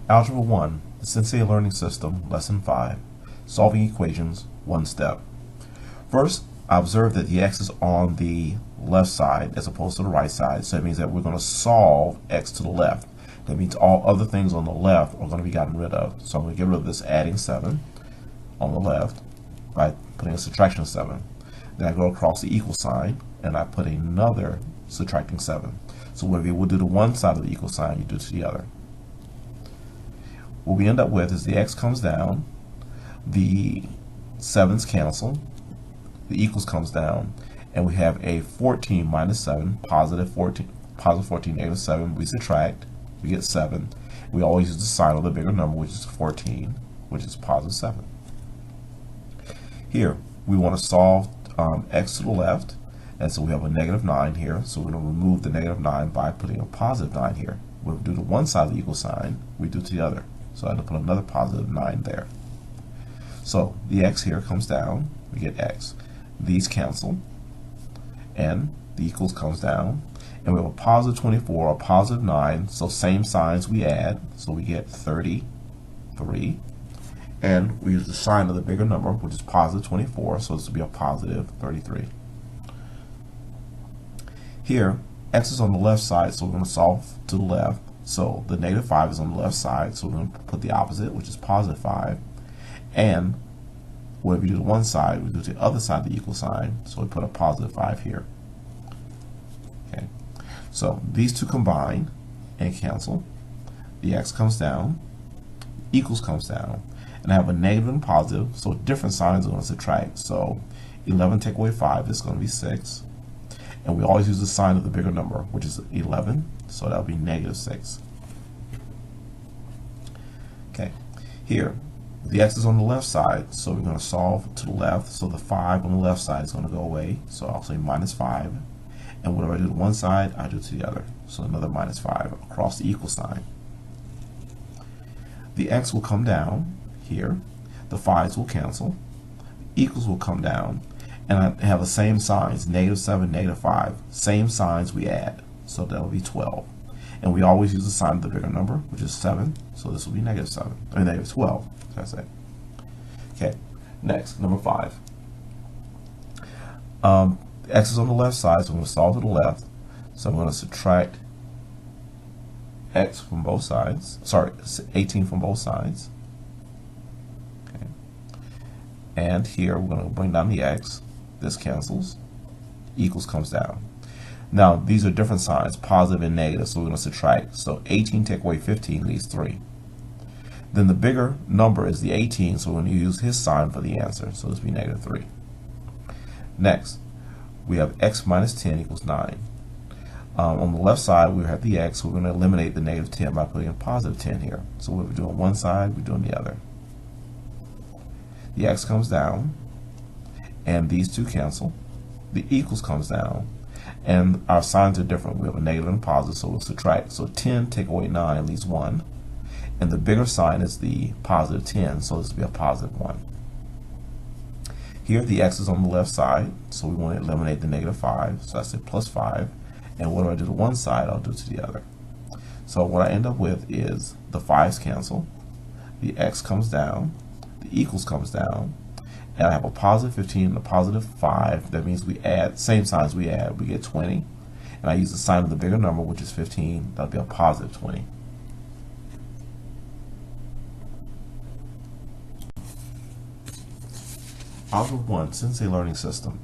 Algebra 1, the Sensei Learning System, Lesson 5, Solving Equations, One Step. First, I observe that the x is on the left side as opposed to the right side, so it means that we're going to solve x to the left. That means all other things on the left are going to be gotten rid of. So I'm going to get rid of this adding 7 on the left by putting a subtraction of 7. Then I go across the equal sign and I put another subtracting 7. So whatever you would do to one side of the equal sign, you do to the other. What we end up with is the x comes down, the 7's cancel, the equals comes down, and we have a 14 minus 7, positive 14, negative 7. We subtract, we get 7. We always use the sign of the bigger number, which is 14, which is positive 7. Here, we want to solve x to the left, and so we have a negative 9 here, so we're going to remove the negative 9 by putting a positive 9 here. When we do to one side of the equal sign, we do to the other. So I have to put another positive 9 there. So the x here comes down, we get x. These cancel, and the equals comes down, and we have a positive 24, a positive 9, so same signs we add, so we get 33, and we use the sign of the bigger number, which is positive 24, so this will be a positive 33. Here, x is on the left side, so we're going to solve to the left. So the negative 5 is on the left side, so we're going to put the opposite, which is positive 5. And whatever we do to one side, we do to the other side of the equal sign, so we put a positive 5 here. Okay, so these two combine and cancel. The x comes down, equals comes down, and I have a negative and positive, so different signs are going to subtract. So 11 take away 5 is going to be 6. And we always use the sign of the bigger number, which is 11, so that'll be negative 6. Okay, here, the x is on the left side, so we're going to solve to the left, so the 5 on the left side is going to go away, so I'll say minus 5. And whatever I do to one side, I do to the other, so another minus 5 across the equal sign. The x will come down here, the 5's will cancel, the equals will come down, and I have the same signs, negative 7, negative 5, same signs we add, so that'll be 12. And we always use the sign of the bigger number, which is 7, so this will be negative 7, or negative 12, should I say. Okay, next, number 5. X is on the left side, so I'm going to solve to the left, so I'm going to subtract x from both sides, 18 from both sides. Okay. And here we're going to bring down the x. This cancels, equals comes down. Now these are different signs, positive and negative, so we're going to subtract. So 18 take away 15 leaves 3. Then the bigger number is the 18, so we're going to use his sign for the answer, so this will be negative 3. Next, we have x minus 10 equals 9. On the left side, we have the x, so we're going to eliminate the negative 10 by putting a positive 10 here. So what we do on one side, we do on the other. The x comes down, and these two cancel. The equals comes down, and our signs are different. We have a negative and a positive, so we'll subtract. So 10 take away 9 leaves 1, and the bigger sign is the positive 10, so this will be a positive 1. Here the x is on the left side, so we want to eliminate the negative 5, so I say plus 5, and what do I do to one side, I'll do to the other. So what I end up with is the 5's cancel, the x comes down, the equals comes down, and I have a positive 15 and a positive 5. That means we add, same signs we add, we get 20. And I use the sign of the bigger number, which is 15. That'll be a positive 20. Algebra 1, Sensei Learning System.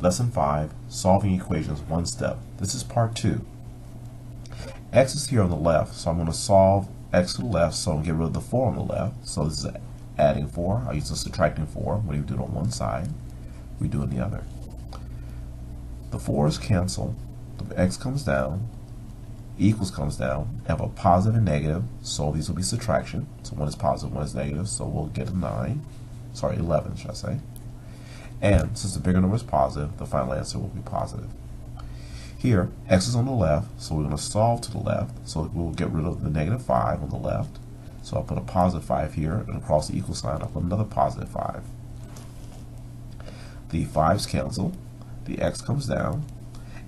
Lesson 5, Solving Equations, One Step. This is part 2. X is here on the left, so I'm going to solve x to the left, so I'm going to get rid of the 4 on the left. So this is adding 4. I use the subtracting 4. When you do it on one side, we do it on the other. The 4's cancel. The x comes down. Equals comes down. I have a positive and negative, so these will be subtraction. So one is positive, one is negative, so we'll get a 9. Sorry, 11, should I say. And since the bigger number is positive, the final answer will be positive. Here, x is on the left, so we're going to solve to the left, so we'll get rid of the negative 5 on the left. So I'll put a positive 5 here, and across the equal sign I'll put another positive 5. The 5's cancel, the x comes down,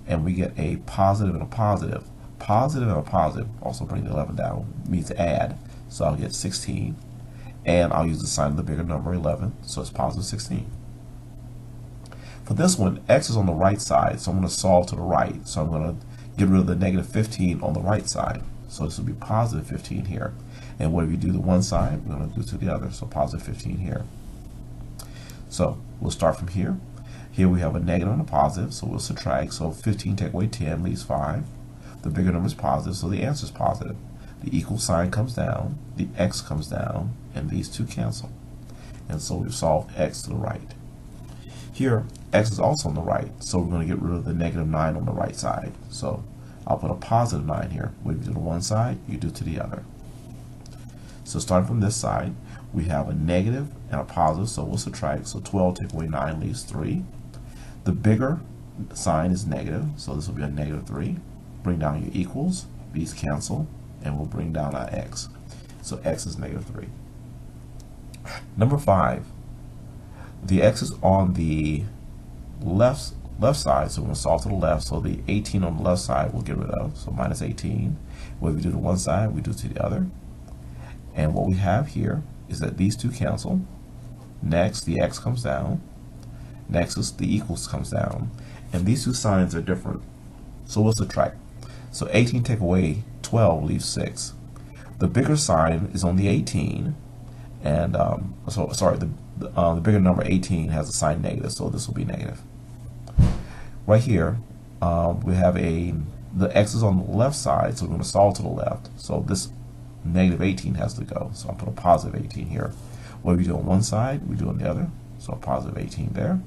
and we get a positive and a positive. Positive and a positive, also bring the 11 down, means add. so I'll get 16. And I'll use the sign of the bigger number, 11, so it's positive 16. For this one, x is on the right side, so I'm going to solve to the right. So I'm going to get rid of the negative 15 on the right side. So this will be positive 15 here. And whatever you do to one side, we're going to do to the other. So positive 15 here. So we'll start from here. Here we have a negative and a positive, so we'll subtract. So 15 take away 10 leaves 5. The bigger number is positive, so the answer is positive. The equal sign comes down, the x comes down, and these two cancel. And so we've solved x to the right. Here, x is also on the right, so we're going to get rid of the negative 9 on the right side. So I'll put a positive 9 here. What you do to one side, you do to the other. So starting from this side, we have a negative and a positive, so we'll subtract. So 12 take away 9 leaves 3. The bigger sign is negative, so this will be a negative 3. Bring down your equals, these cancel, and we'll bring down our x. So x is negative 3. Number 5, the x is on the left side, so we're going to solve to the left, so the 18 on the left side we'll get rid of, so minus 18. What we do to one side, we do to the other. And what we have here is that these two cancel. Next, the x comes down. Next is the equals comes down. And these two signs are different, so we'll subtract. So 18 take away 12 leaves 6. The bigger sign is on the 18, and the bigger number 18 has a sign negative, so this will be negative. Right here, we have the x is on the left side, so we're going to solve to the left. So this negative 18 has to go, so I'll put a positive 18 here. What we do on one side, we do on the other, so a positive 18 there.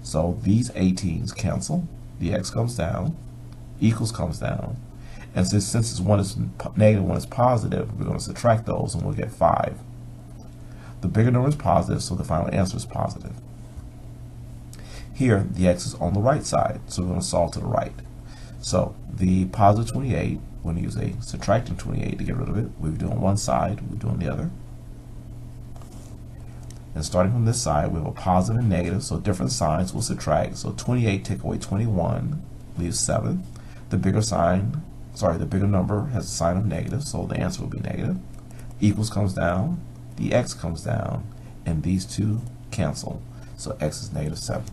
So these 18s cancel, the x comes down, equals comes down, and since one is negative, one is positive, we're going to subtract those and we'll get 5. The bigger number is positive, so the final answer is positive. Here, the x is on the right side, so we're going to solve to the right. So the positive 28, we're going to use a subtracting 28 to get rid of it. We do on one side, we do on the other. And starting from this side, we have a positive and negative, so different signs will subtract. So 28 take away 21 leaves 7. The bigger number has a sign of negative, so the answer will be negative. Equals comes down, the x comes down, and these two cancel. So x is negative 7.